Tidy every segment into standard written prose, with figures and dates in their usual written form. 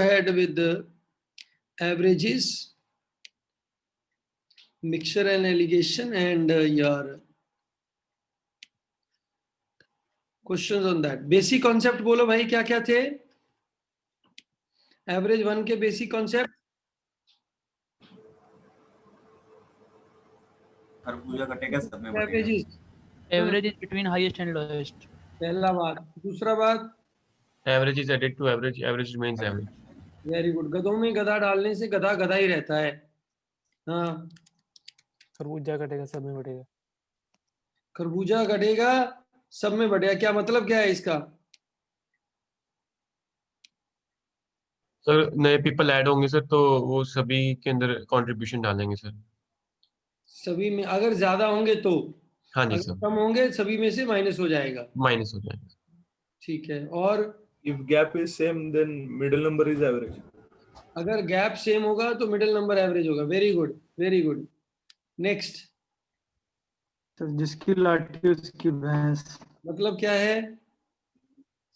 ahead with the averages, mixture and alligation, and your questions on that. Basic concept बोलो भाई, क्या क्या थे एवरेज वन के बेसिक कॉन्सेप्ट? खरबूजा कटेगा सब में बढ़ेगा। Averages, average is between highest and lowest. पहला बात। दूसरा बात, average is added to average, average remains average. Very good. गधों में गधा डालने से गधा गधा ही रहता है। हाँ, खरबूजा कटेगा सब में बढ़ेगा। खरबूजा कटेगा सब में बढ़ेगा, क्या मतलब क्या है इसका? सर नए पीपल ऐड होंगे सर, तो वो सभी के अंदर कंट्रीब्यूशन डालेंगे सर। सभी में अगर ज्यादा होंगे तो, हाँ जी अगर सर, कम होंगे सभी में से माइनस हो जाएगा। माइनस हो जाएगा। ठीक है। और If gap is same, then middle number is average. अगर गैप सेम होगा तो मिडिल नंबर एवरेज होगा। Very good, very good. Next, sir जिसकी लाठी उसकी भैंस। मतलब क्या है?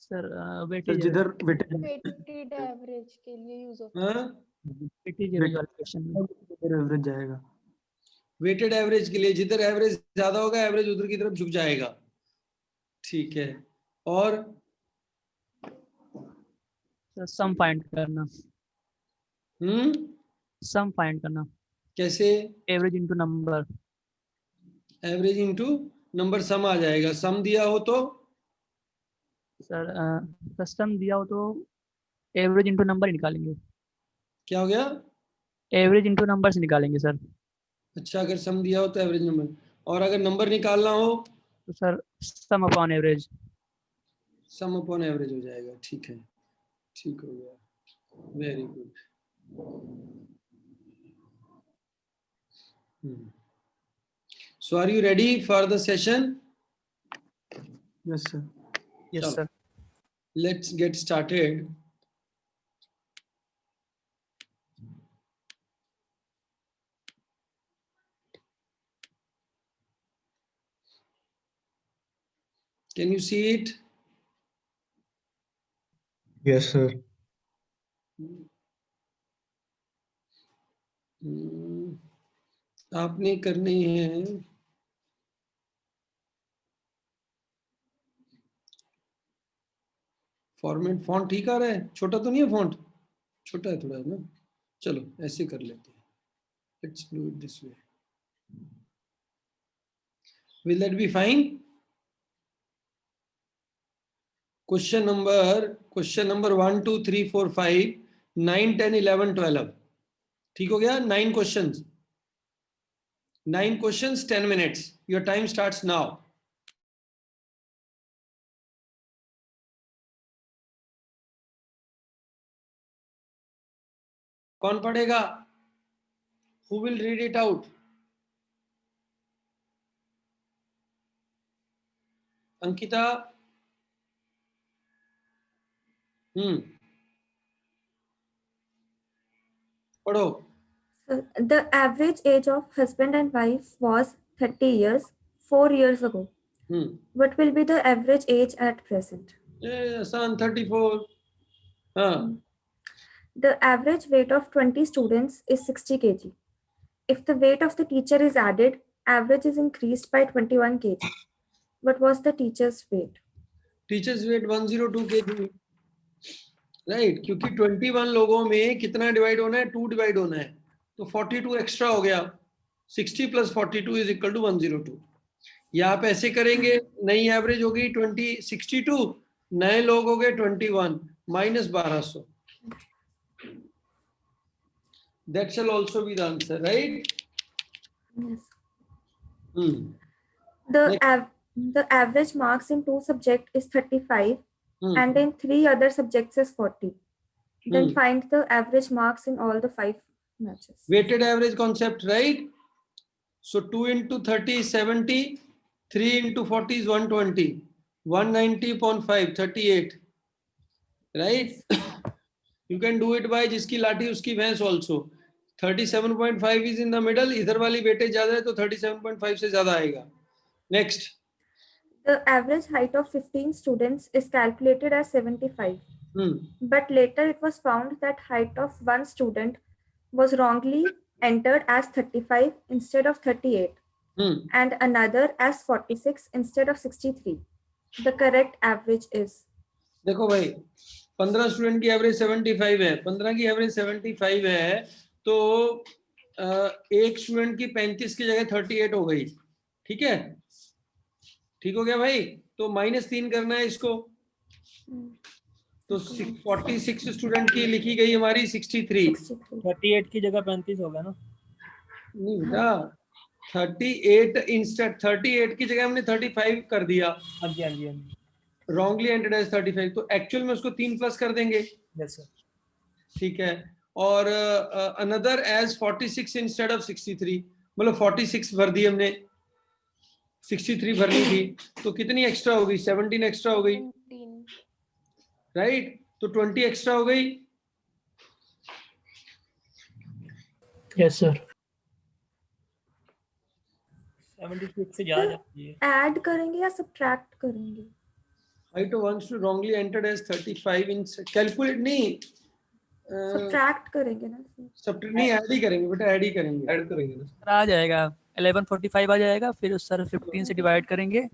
सर सर वेटेज जिधर वेटेज वेटेड एवरेज के लिए यूज होता है। हाँ, वेटेज एलोकेशन में एवरेज जाएगा। वेटेड एवरेज के लिए जिधर एवरेज ज्यादा होगा एवरेज उधर की तरफ झुक जाएगा। ठीक है। और सम फाइंड करना। सम फाइंड करना कैसे? Average into number. Average into number sum आ जाएगा। सम दिया हो तो सर सम दिया हो तो एवरेज इनटू नंबर निकालेंगे। क्या हो गया? एवरेज इनटू नंबर से निकालेंगे सर। अच्छा, अगर सम दिया हो तो एवरेज नंबर, और अगर नंबर निकालना हो तो सर सम अपॉन एवरेज। सम अपॉन एवरेज हो जाएगा। ठीक है, ठीक हो गया। Very good. So are you ready for the session? Yes sir. Yes चलो, sir. let's get started. Can you see it? Yes, sir. आपने करनी है फॉर्मेट। फॉन्ट ठीक आ रहा है? छोटा तो नहीं है फॉन्ट? छोटा है थोड़ा ना। चलो ऐसे कर लेते हैं। Let's do it this way. Will that be fine? Question number 1 2 3 4 5 9 10 11 12। ठीक हो गया? 9 questions. 9 questions, 10 minutes. Your time starts now. कौन पढ़ेगा? Who will read it out? Ankita? पढ़ो। The average age of husband and wife was 30 years 4 years ago. What will be the average age at present? Son, 34. The average weight of 20 students is 60 kg. If the weight of the teacher is added, average is increased by 21 kg. What was the teacher's weight? Teacher's weight 102 kg. Right, क्योंकि 21 लोगों में कितना divide होना है? 2 divide होना है, तो 42 extra हो गया। 60 + 42 = 102। या आप ऐसे करेंगे, नई एवरेज होगी 62, नए लोग हो गए 21 - 1200। That shall also be the answer, right? Yes. The average marks in 2 subjects is 35 and in 3 other subjects is 40. Then find the average marks in all the 5 matches. Weighted average concept, right? So 2 × 30 is 70, 3 × 40 is 120, 190 upon 5 38, right? You can do it by जिसकी लाठी उसकी भैंस also. 37.5 is in the middle. इधर वाली weightage ज्यादा है तो 37.5 से ज्यादा आएगा। Next. The average height of 15 students is calculated as 75. But later it was found that height of one student was wrongly entered as 35 instead of 38 and another as 46 instead of 63. The correct average is. देखो भाई 15 student की average 75 है, 15 की average 75 है, तो एक student की 35 की जगह 38 हो गई, ठीक है, ठीक हो गया भाई। तो -3 करना है इसको, तो 46 स्टूडेंट की लिखी गई हमारी 63। 38 की जगह 35 होगा ना? नहीं बेटा 38 इंस्टेड 38 की जगह हमने 35 कर दिया, हाँ जी हाँ जी हाँ जी। रॉन्गली एंटर्ड एज 35, तो एक्चुअल में उसको 3 प्लस कर देंगे, यस सर। ठीक है। और अनदर एज 46 इंस्टेड ऑफ 63, मतलब 46 भर दी हमने, 63 भरनी थी, तो कितनी एक्स्ट्रा हो गई? 17 एक्स्ट्रा हो गई, राइट? तो 20 एक्स्ट्रा हो गई। Yes sir. 76 से ज्यादा जाती है। ऐड करेंगे या सब्ट्रैक्ट करेंगे? Height of one student wrongly entered as 35 in calculate नहीं, सब्ट्रैक्ट करेंगे ना सर? सब्ट्रैक्ट नहीं, ऐड ही करेंगे बेटा, ऐड ही करेंगे। ऐड करेंगे ना। सर आ जाएगा 1145 आ जाएगा, फिर उस सर 15 से डिवाइड करेंगे,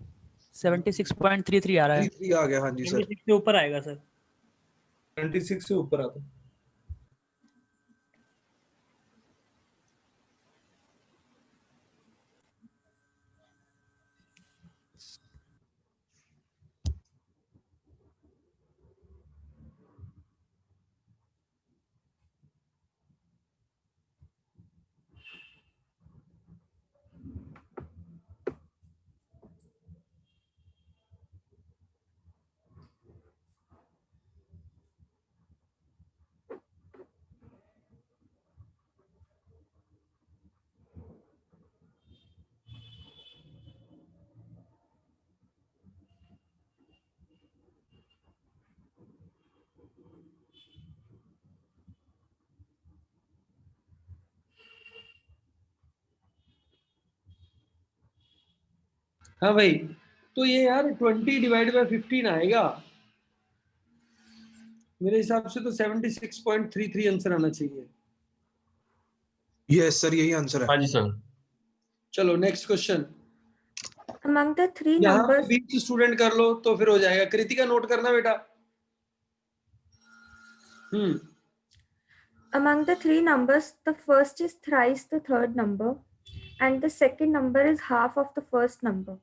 76.33 आ रहा है। 33 आ गया, हाँ जी सर। 26 से ऊपर आएगा सर। 26 से ऊपर आता। हाँ भाई, तो ये यार 20 डिवाइड बाय 15 आएगा मेरे हिसाब से, तो 76.33 आंसर आना चाहिए। यस सर, यही आंसर है। हाँ जी सर। चलो next question. Among the three यहाँ पे numbers, 20 स्टूडेंट कर लो तो फिर हो जाएगा। कृतिका नोट करना बेटा। among the three numbers, the first is thrice the third number, and the second number is half of the first number.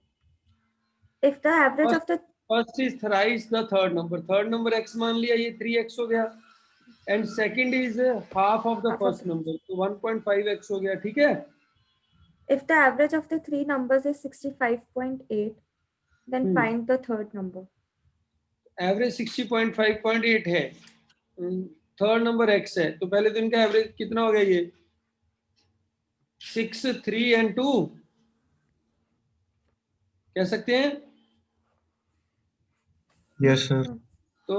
If the average of the first is thrice the third number, third number x मान लिया, ये 3x हो गया, and second is half of the first number, तो 1.5x हो गया, ठीक है। if the average of the three numbers is 65.8, then find the third number. Average 60.5.8 है, थर्ड नंबर x है, तो पहले तो इनका एवरेज कितना हो गया? ये 6, 3 and 2 कह सकते हैं। Yes sir. तो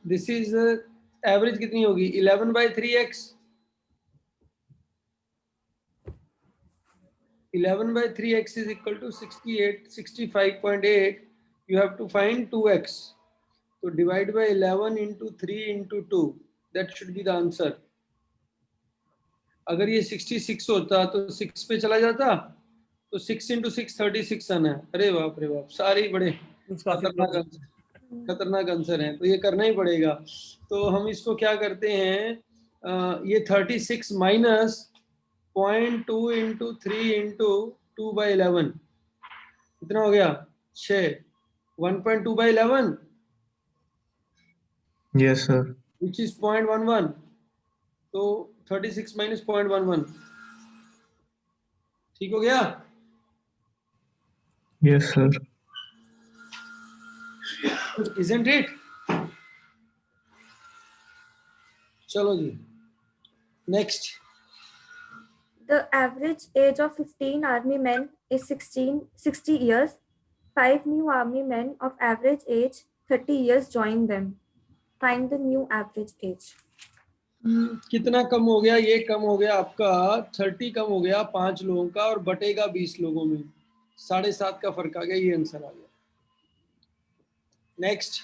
दिस इज एवरेज कितनी होगी? 11/3x, 11/3x is equal to 65.8. You have to find 2x. So divide by 11 into 3 into 2. That should be the answer. अगर ये 66 होता तो 6 पे चला जाता, तो 6 into 6 36 आना है। अरे बाप रे बाप, सारे बड़े खतरनाक आंसर है, तो ये करना ही पड़ेगा। तो हम इसको क्या करते हैं, ये 36 माइनस 0.2 into 3 into 2/11 कितना हो गया? 6, 1.2/11 यस सर। which is 0.11, तो 36 minus 0.11 ठीक हो गया? Yes sir. Isn't it? चलो जी next. The average age of 15 army men is 60 years. 5 new army men of average age 30 years join them. Find the new average age. कितना कम हो गया? ये कम हो गया आपका 30 कम हो गया 5 लोगों का, और बटेगा 20 लोगों में, 7.5 का फर्क आ गया, ये आंसर आ गया। Next.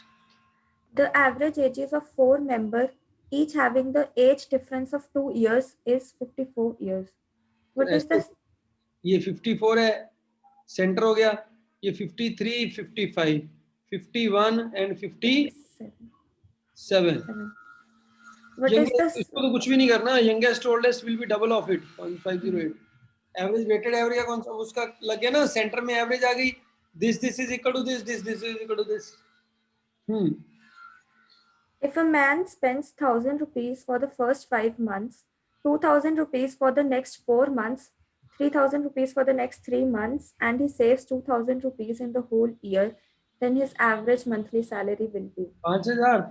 The average ages of 4 members, each having the age difference of 2 years, is 54 years. What is ऐसे this? ये 54 है, सेंटर हो गया, ये 53, 55, 51 and 57. What is this? इसको तो कुछ भी नहीं करना, youngest oldest will be double of it, 0508. Average weighted average का कौन सा उसका लग गया ना, सेंटर में एवरेज आ गई, this is equal to this is equal to this. If a man spends 1,000 rupees for the first 5 months, 2,000 rupees for the next 4 months, 3,000 rupees for the next 3 months, and he saves 2,000 rupees in the whole year, then his average monthly salary will be 5,000 और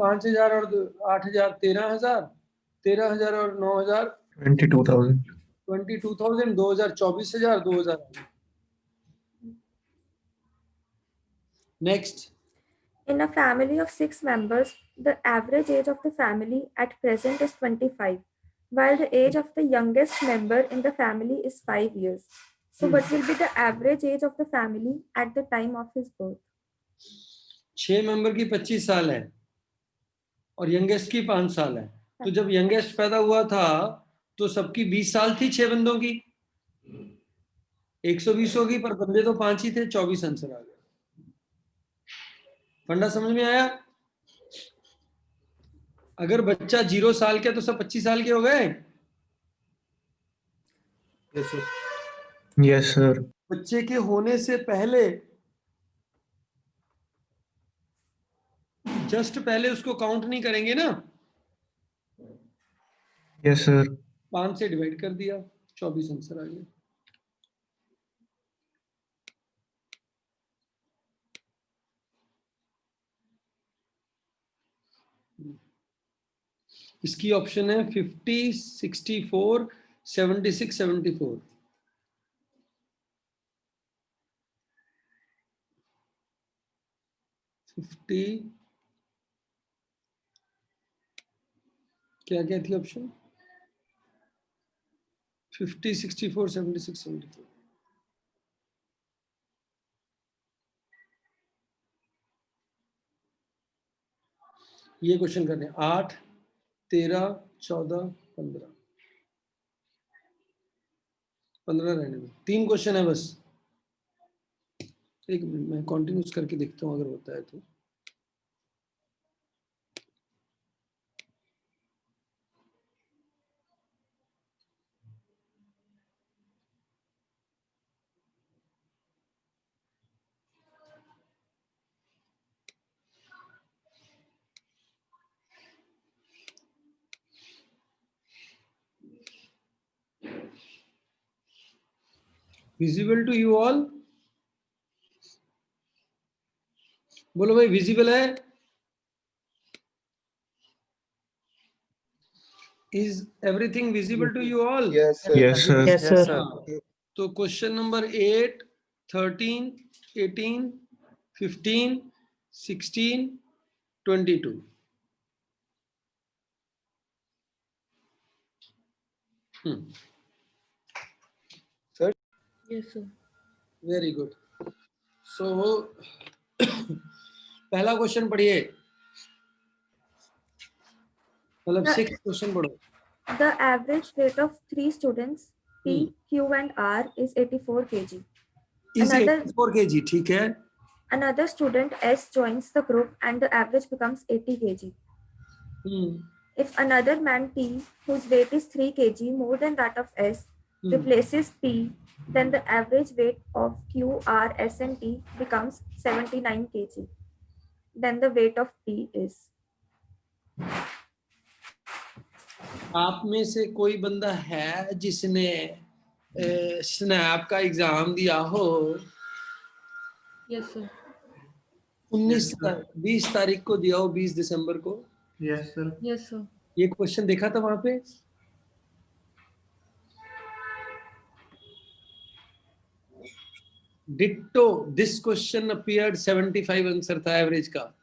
8,000 13,000, 13,000 और 9,000 22,000. 22,000, 2,000 24,000, 2,000. Next. In a family of 6 members, the average age of the family at present is 25, while the age of the youngest member in the family is 5 years. So what will be the average age of the family at the time of his birth? 6 member की 25 साल है और youngest की 5 साल है. तो जब youngest पैदा हुआ था तो सबकी 20 साल थी, 6 बंदों की 120 होगी, पर बंदे तो 5 ही थे, 24 आंसर आ गया. फंडा समझ में आया? अगर बच्चा 0 साल के तो सब 25 साल के हो गए. Yes, sir. Yes, sir. बच्चे के होने से पहले, जस्ट पहले उसको काउंट नहीं करेंगे ना. Yes, sir. 5 से डिवाइड कर दिया, 24 आंसर आ गया. इसकी ऑप्शन है 50, 64, 76, 74. क्या क्या थी ऑप्शन? 50, 64, 76, 74. ये क्वेश्चन करने 8, 13, 14, 15. 15 रहने में 3 क्वेश्चन है बस. एक मिनट मैं कंटिन्यूस करके देखता हूँ अगर होता है तो. Visible to you all? बोलो भाई, विजिबल है? Is everything visible to you all? Yes, sir. Yes, sir. Yes, sir. तो question number 8, 13, 18, 15, 16, 22. Yes, sir. Very good. So पहला क्वेश्चन पढ़िए, मतलब 6 क्वेश्चन पढ़ो. The average weight of 3 students, P, Q, and R, is 84 kg. Is 84 kg, ठीक है. Another student, S, joins the group and the average becomes 80 kg. If another man, T, whose weight is 3 kg more than that of S, replaces P, then the average weight of Q, R, S, and T becomes 79 kg. Then the weight of P is. आप में से कोई बंदा है जिसने snap का exam दिया हो? Yes, sir. 20 तारीख को दिया हो, 20 दिसंबर को. Yes, sir. Yes, sir. ये क्वेश्चन देखा था वहां पे? Ditto this question appeared 75 answer था एवरेज का.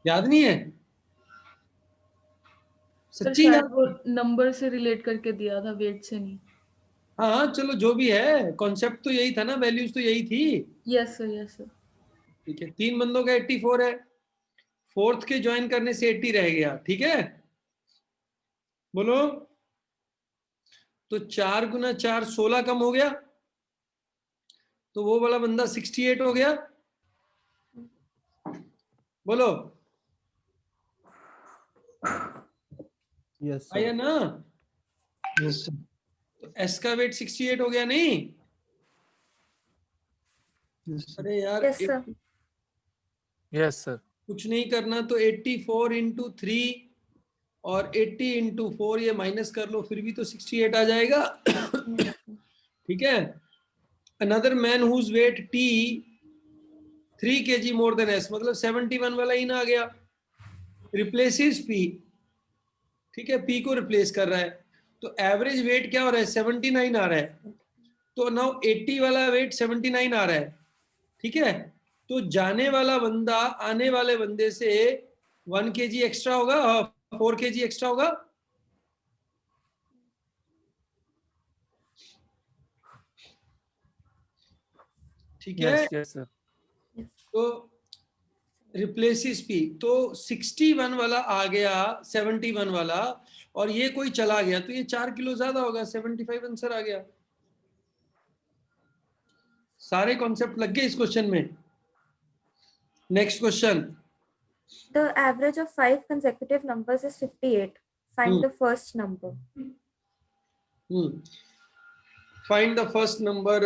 याद नहीं है? सर सच्ची शायद याद? वो नंबर से रिलेट करके दिया था, वेट से नहीं. हाँ चलो जो भी है, कॉन्सेप्ट तो यही था ना, वैल्यूज तो यही थी. Yes, sir. Yes, sir. ठीक है, 3 बंदों का 84 है, फोर्थ के ज्वाइन करने से 80 रह गया, ठीक है, बोलो। तो 4 गुना 4 16 कम हो गया, तो वो वाला बंदा 68 हो गया, बोलो। यस आया ना? Yes sir. तो एस का वेट 68 हो गया नहीं? Yes sir. अरे यार, Yes, sir. Yes sir. कुछ नहीं करना, तो 84 इंटू 3 और 80 इंटू 4 ये माइनस कर लो, फिर भी तो 68 आ जाएगा। ठीक है। अनदर मैन हुज वेट टी 3 kg मोर देन एस, मतलब 71 वाला इन आ गया, रिप्लेसिस पी, ठीक है, पी को रिप्लेस कर रहा है, तो एवरेज वेट क्या हो रहा है, 79 आ रहा है, तो नाउ 80 वाला वेट 79 आ रहा है, ठीक है, तो जाने वाला बंदा आने वाले बंदे से 1 kg एक्स्ट्रा होगा, 4 kg एक्स्ट्रा होगा, ठीक है। Yes sir. तो रिप्लेसिस पी, तो 61 वाला आ गया 71 वाला, और ये कोई चला गया, तो ये 4 किलो ज्यादा होगा, 75 आंसर आ गया। सारे कॉन्सेप्ट लग गए इस क्वेश्चन में। Next question. The average of 5 consecutive numbers is 58. Find the first number. Find the first number.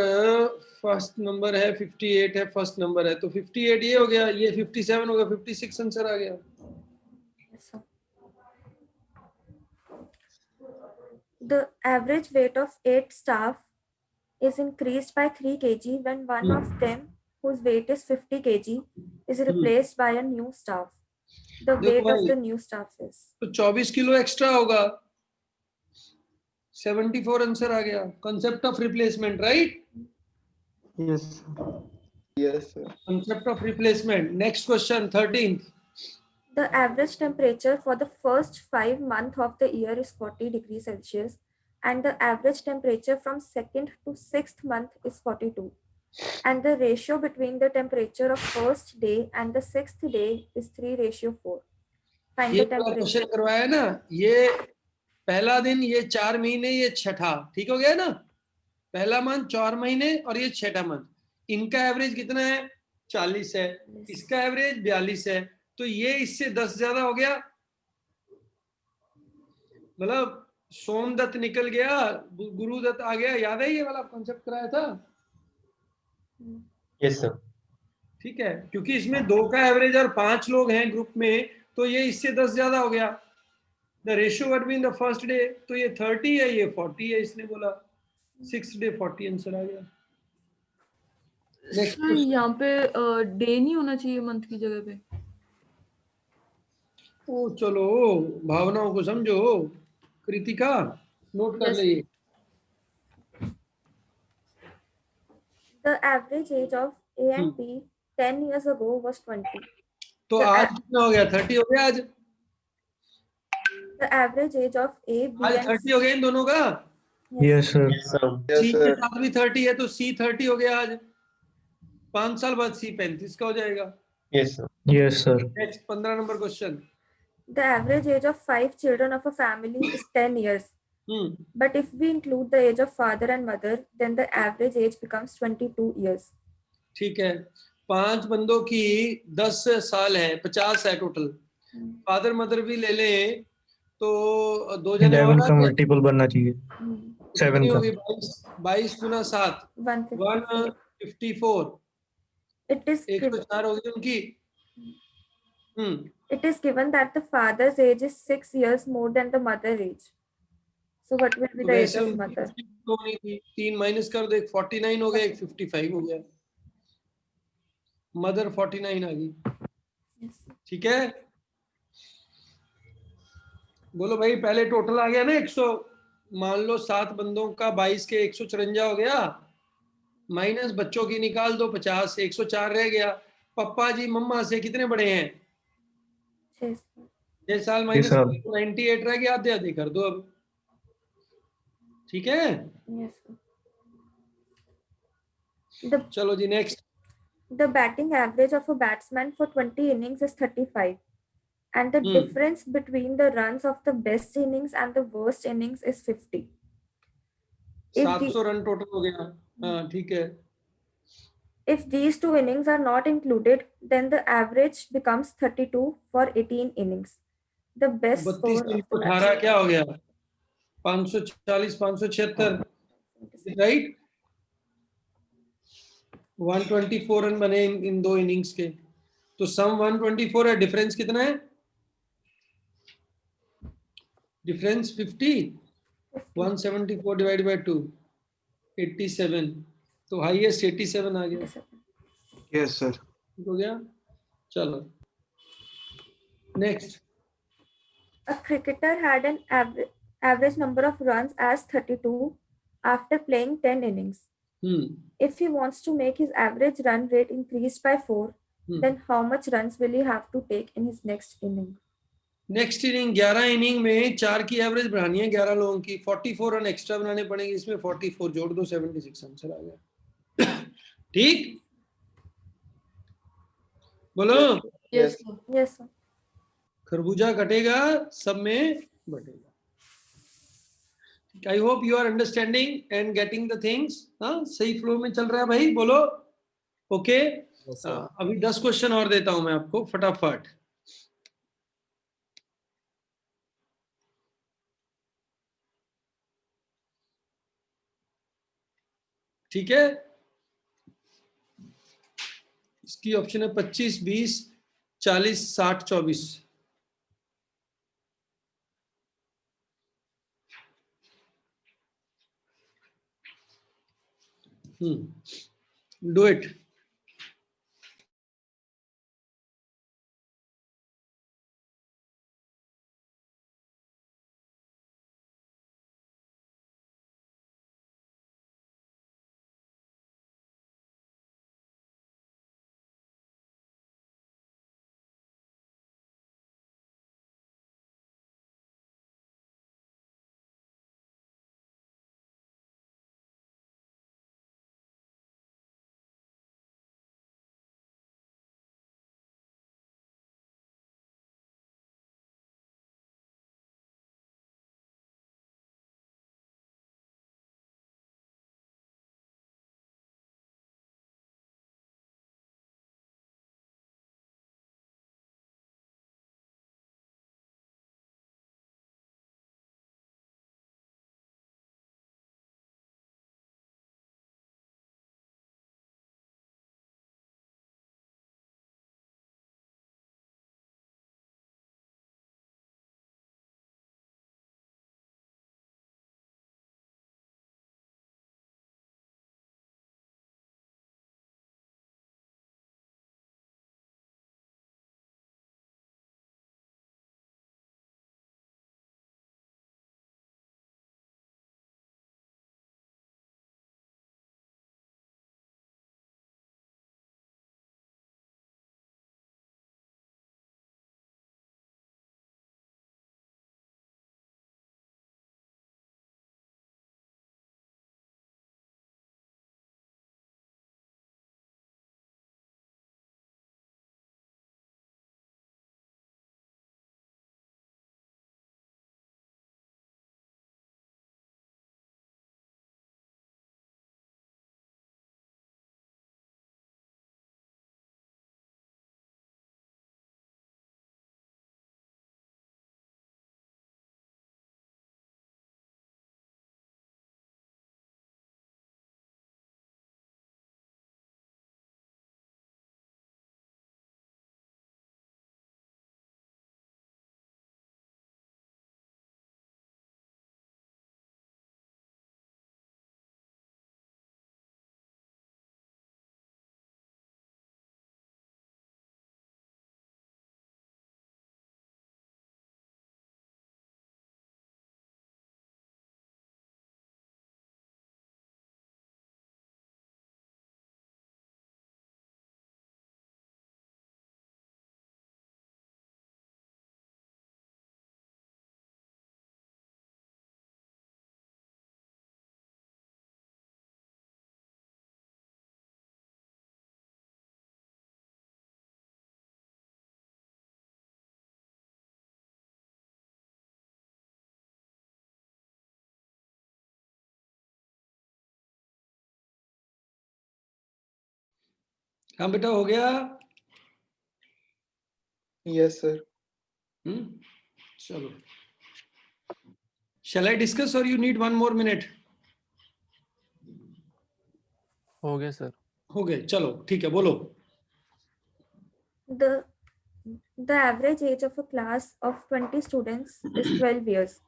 First number है 58 है, फर्स्ट नंबर है, तो 58 ये हो गया, ये 57 होगा, 56 आंसर आ गया। Yes, sir. The average weight of 8 staff is increased by 3 kg when one of them, whose weight is 50 kg, is replaced by a new staff. The देखो weight of भाई, the new staff is. तो 24 kilo extra होगा, 74 answer आ गया। Concept of replacement, right? Yes sir. Concept of replacement. Next question, 13th. The average temperature for the first 5 months of the year is 40 degrees Celsius, and the average temperature from 2nd to 6th month is 42. And the ratio between the temperature of first day and the 6th day is 3:4. Find ये the वाला question temperature. करवाया ना, ये पहला दिन, ये 4 महीने, ये छठा, ठीक हो गया ना? पहला मंथ 4 महीने और ये छठा मंथ, इनका एवरेज कितना है? 40 है, इसका एवरेज 42 है, तो ये इससे 10 ज्यादा हो गया, मतलब सोमदत्त निकल गया, गुरुदत्त आ गया। याद है ये वाला कॉन्सेप्ट कराया था? Yes sir. ठीक है, क्योंकि इसमें 2 का एवरेज और 5 लोग हैं ग्रुप में, तो ये इससे 10 ज्यादा हो गया। The ratio between the first day, तो ये 30 है, ये 40 है, इसने बोला 6th डे 40 आंसर आ गया। Next सर यहाँ पे डे नहीं होना चाहिए मंथ की जगह पे। ओ चलो, भावनाओं को समझो। कृतिका नोट कर Yes. ले ये। The average age of A and B 10 years ago was 20. तो The आज a- कितना हो गया? 30 हो गया आज। The average age of A, B, आज and 30 हो गया इन दोनों का। Yes sir. सी के साथ भी 30 है, तो सी 30 हो गया आज। 5 साल बाद सी 35 का हो जाएगा। Yes sir. Yes sir. Next 15 number question. The average age of 5 children of a family is 10 years. But if we include the age of father and mother, then the average age becomes 22 years. ठीक है, 5 बंदों की 10 साल है, 50 है total. Father mother भी ले लें तो 2 जने 11 और का आ गए। मल्टीपल बनना चाहिए। 7 कितनी का। होगी? 22 गुना 7 154. 154। It is given, 104 होगी उनकी। it is given that the father's age is 6 years more than the mother's age. So what will be तो the age वैसे of उनकी mother? 52 होनी थी, 3 माइनस कर दो, एक 49 हो गया, एक 55 हो गया। मदर 49 आ गई। Yes. ठीक है, बोलो भाई, पहले टोटल आ गया ना 100, मान लो 7 बंदों का 22 के 154 हो गया, माइनस बच्चों की निकाल दो 50 से 104 रह गया। पप्पा जी मम्मा से कितने बड़े हैं? 6. 6 साल 6 माइनस साल। 98 रह गया, आधे आधे कर दो अब। ठीक है, Yes. The चलो जी next. the batting average of a batsman for 20 innings is 35, and the difference between the runs of the best innings and the worst innings is 50. If 700 run total हो गया. हाँ ठीक है. If these two innings are not included, then the average becomes 32 for 18 innings. The best 32 score of the 18 batsman. क्या हो गया? 540 576, right. 124 run बने इन दो इनिंग्स के. तो सम 124 है. डिफरेंस कितना है? डिफरेंस 50. 174 divide by 2 87. तो हाईएस्ट 87 आ गया. Yes, sir. हो गया. चलो next. A cricketer had an average number of runs as 32 after playing 10 innings. If he wants to make his average run rate increased by 4, then how much runs will he have to take in his next inning? Next inning 11 inning में 4 की average बढ़ानी है 11 लोगों की. 44 run extra बनाने पड़ेंगे. इसमें 44 जोड़ दो, 76 आंसर आ गया. ठीक. बोलो. Yes, sir. Yes, sir. खरबूजा कटेगा, सब में बटेगा. I hope you are understanding and getting the things. हाँ, सही फ्लो में चल रहा है भाई. बोलो. ओके. अभी 10 क्वेश्चन और देता हूं मैं आपको फटाफट. ठीक है. इसकी ऑप्शन है 25 20 40 60 24. Do it. हाँ बेटा हो गया। Yes, sir. चलो, shall I discuss or you need one more minute? हो गया सर। हो गए, चलो ठीक है, बोलो। The average age of a class of 20 students is 12 years,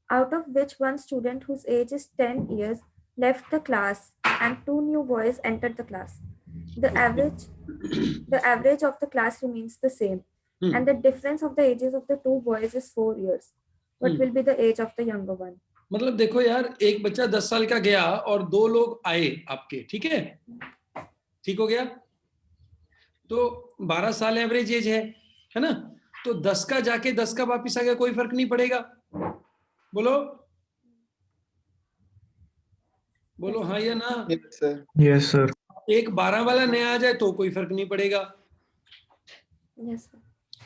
out of which one student whose age is 10 years left the class and 2 new boys entered the class. The average of the class remains the same, and the difference of the ages of the 2 boys is 4 years. What will be the age of the younger one? मतलब देखो यार, एक बच्चा 10 साल का गया और 2 लोग आए आपके, ठीक है, ठीक हो गया, तो 12 साल एवरेज एज है ना, तो 10 का जाके 10 का वापिस आ गया, कोई फर्क नहीं पड़ेगा। बोलो बोलो हाँ या ना। Yes, sir. Yes, sir. एक 12 वाला नया आ जाए तो कोई फर्क नहीं पड़ेगा, Yes, sir.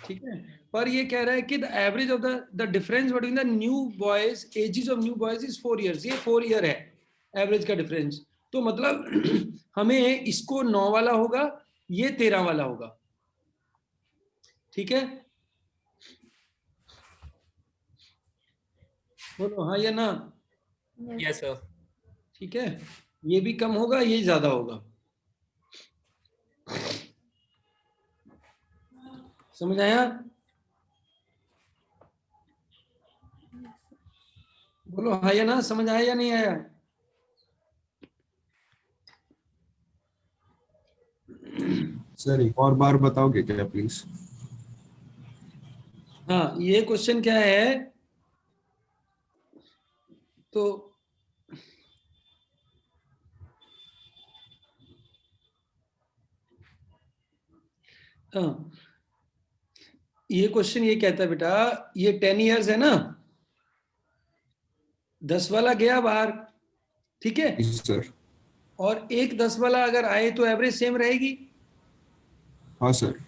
ठीक है। पर ये कह रहा है कि the average of the difference between the new boys, ages of new boys is 4 years. ये 4 ईयर है एवरेज का डिफरेंस, तो मतलब हमें इसको 9 वाला होगा, ये 13 वाला होगा, ठीक है। बोलो हाँ या ना। Yes sir. ठीक है, ये भी कम होगा, ये ज्यादा होगा, समझ आया। बोलो हाँ या ना, समझ आया या नहीं आया। सर एक और बार बताओगे क्या प्लीज? हाँ, ये क्वेश्चन क्या है, तो हाँ, ये क्वेश्चन ये कहता है बेटा, ये 10 इयर्स है ना, 10 वाला गया बाहर, ठीक है, सर। और एक 10 वाला अगर आए तो एवरेज सेम रहेगी। हाँ सर।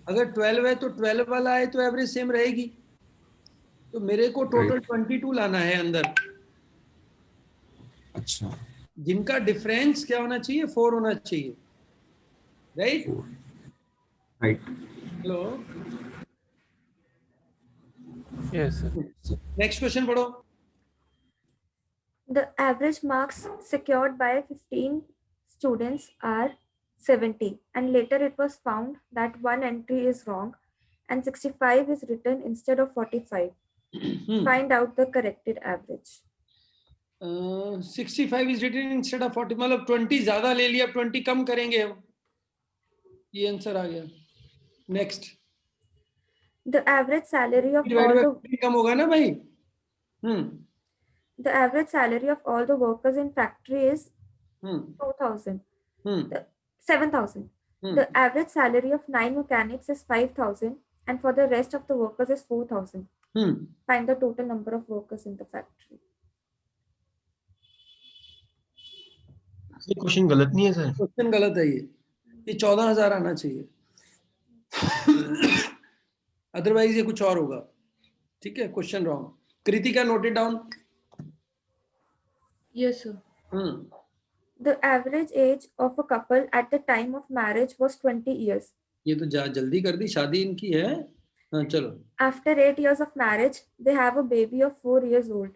अगर 12 है तो 12 वाला आए तो एवरेज सेम रहेगी, तो मेरे को टोटल 22 लाना है अंदर। अच्छा, जिनका डिफरेंस क्या होना चाहिए, 4 होना चाहिए, right. Right. Hello, yes sir. Next question पढ़ो। The average marks secured by 15 students are 70, and later it was found that one entry is wrong and 65 is written instead of 45. Find out the corrected average. 65 is written instead of 40, मतलब 20 ज्यादा ले लिया, 20 कम करेंगे हम, ये answer आ गया। Next, The average salary of divide all by कम होगा ना भाई। the average salary of all the workers in factory is 7,000. The average salary of 9 mechanics is 5,000, and for the rest of the workers is 4,000. Find the total number of workers in the factory. ये question गलत नहीं है sir? Question गलत है, ये 14,000 आना चाहिए, otherwise ये कुछ और होगा, ठीक है। Question wrong. Kritika, note it down. Yes, sir. The average age of a couple at the time of marriage was 20 years. ये तो जल्दी कर दी, शादी इनकी है। हाँ चलो। After 8 years of marriage, they have a baby of 4 years old.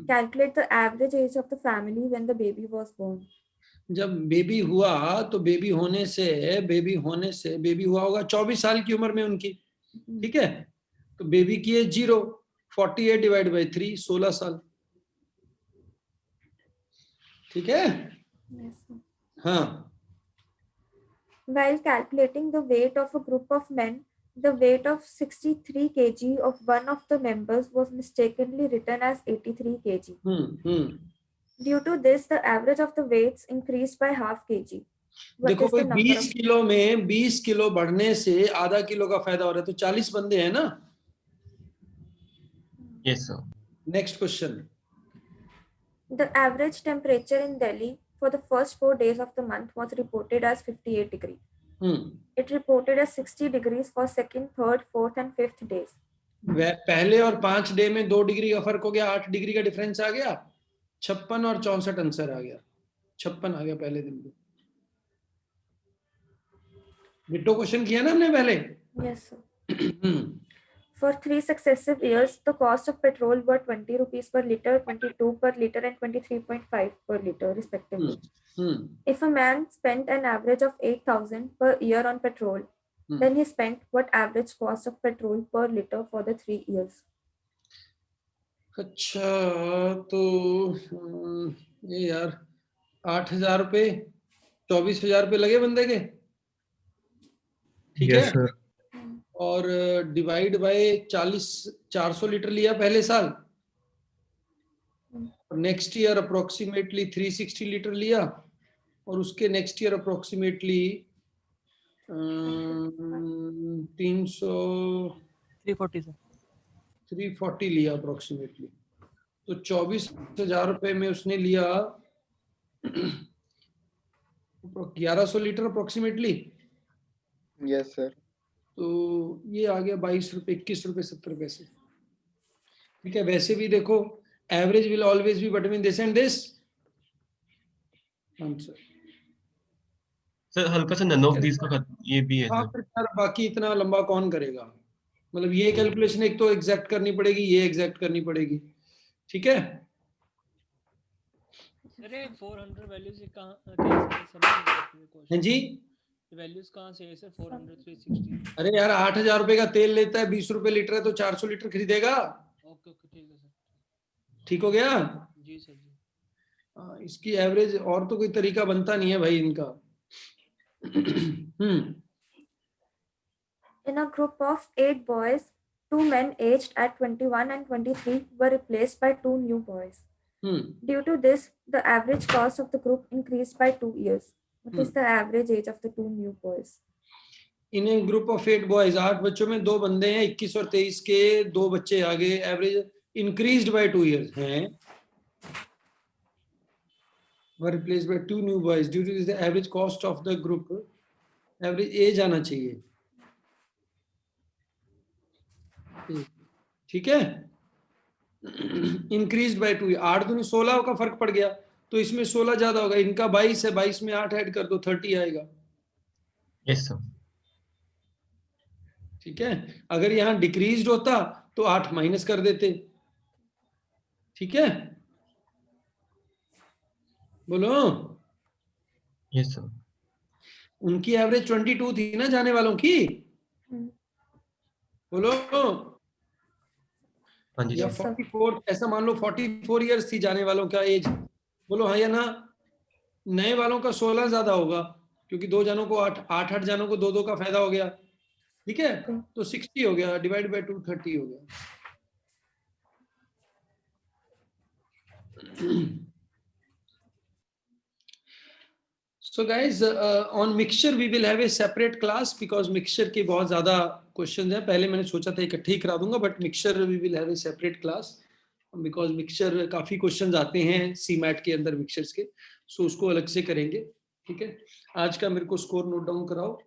Calculate the average age of the family when the baby was born. जब बेबी हुआ तो बेबी हुआ होगा 24 साल की उम्र में उनकी, ठीक है, तो बेबी की एज 0, 48 डिवाइड बाय 3, 16 साल, ठीक है। Yes, sir. हाँ, While calculating the weight of a group of men, the weight of 63 kg of one of the members was mistakenly written as 83 kg. Due to this, the average of the weights increased by half kg. देखो भाई, 20 kilo में 20 kilo बढ़ने से आधा kilo का फायदा हो रहा है, तो 40 बंदे हैं ना। Yes sir. Next question. The average temperature in Delhi for the first 4 days of the month was reported as 58 degrees. It reported as 60 degrees for second, third, fourth and fifth days. पहले और 5 day में 2 degree का फर्क हो गया, 8 degree का difference आ गया, 56 और 64 आंसर आ गया, 56 आ गया पहले दिन में। डिट्टो क्वेश्चन किया ना हमने पहले। Yes, sir. For 3 successive years, the cost of petrol were 20 rupees per liter, 22 per liter, and 23.5 per liter, respectively. If a man spent an average of 8,000 per year on petrol, then he spent what average cost of petrol per liter for the 3 years? अच्छा, तो ये यार 8,000 रुपये, 24,000 रुपये लगे बंदे के, ठीक Yes, है। sir. और डिवाइड बाय 400 लीटर लिया पहले साल, और नेक्स्ट ईयर अप्रोक्सीमेटली 360 लीटर लिया, और उसके नेक्स्ट ईयर अप्रोक्सीमेटली 340 लिया अप्रोक्सीमेटली। तो 24,000 रुपए में उसने लिया 1100 लीटर अप्रोक्सीमेटली। Yes, sir. तो ये आ गया 22 रुपए, 21 रुपए 70 पैसे, ठीक है। वैसे भी देखो, average will always be between this and this answer. Sir हल्का सा नन ऑफ दीज का ये भी है हाँ, सर। फिर यार बाकी इतना लंबा कौन करेगा, मतलब ये कैलकुलेशन एक तो एग्जैक्ट करनी पड़ेगी, ये एग्जैक्ट करनी पड़ेगी, ठीक है। अरे 400 वैल्यू से कहां कैसे समझ हाँ जी, वैल्यूज कहां से है सर? 400 360। अरे यार 8,000 रुपए का तेल लेता है, 20 रुपए लीटर है, तो 400 लीटर खरीदेगा। ओके ओके, ठीक है सर। ठीक हो गया। जी सर जी। इसकी एवरेज और तो कोई तरीका बनता नहीं है भाई इनका। In a group of 8 boys, 2 men aged at 21 and 23 were replaced by 2 new boys. Due to this, the average cost of the group increased by 2 years. What is the average age of the 2 new boys? In A group of 8 boys, 8 बच्चों में 2 बंदे हैं, 21 और 23 के 2 बच्चे आगे, average increased by 2 years हैं, were replaced by 2 new boys. Due to this, the average cost of the group, average age आना चाहिए, ठीक है। इंक्रीज्ड बाय 2, 8 दूनी 16 का फर्क पड़ गया, तो इसमें 16 ज्यादा होगा, इनका 22 है, 22 में 8 ऐड कर दो, 30 आएगा। Yes sir. ठीक है, अगर यहाँ डिक्रीज्ड होता तो 8 माइनस कर देते, ठीक है। बोलो। Yes sir. उनकी एवरेज 22 थी ना जाने वालों की, बोलो। हाँ जी या सर। 44, ऐसा मान लो 44 इयर्स थी जाने वालों का एज, बोलो हाँ या ना। नए वालों का 16 ज्यादा होगा, क्योंकि 2 जानों को 8 जानों को 2 का फायदा हो गया, ठीक है। तो 60 हो गया, डिवाइड बाय 2 30 हो गया। So guys, on mixture we will have a separate class because mixture के बहुत ज़्यादा questions हैं। पहले मैंने सोचा था इकट्ठे ही करा दूंगा, but mixture we will have a separate class because mixture काफी questions आते हैं CMAT के अंदर mixtures के, so उसको अलग से करेंगे, ठीक है। आज का मेरे को स्कोर नोट डाउन कराओ।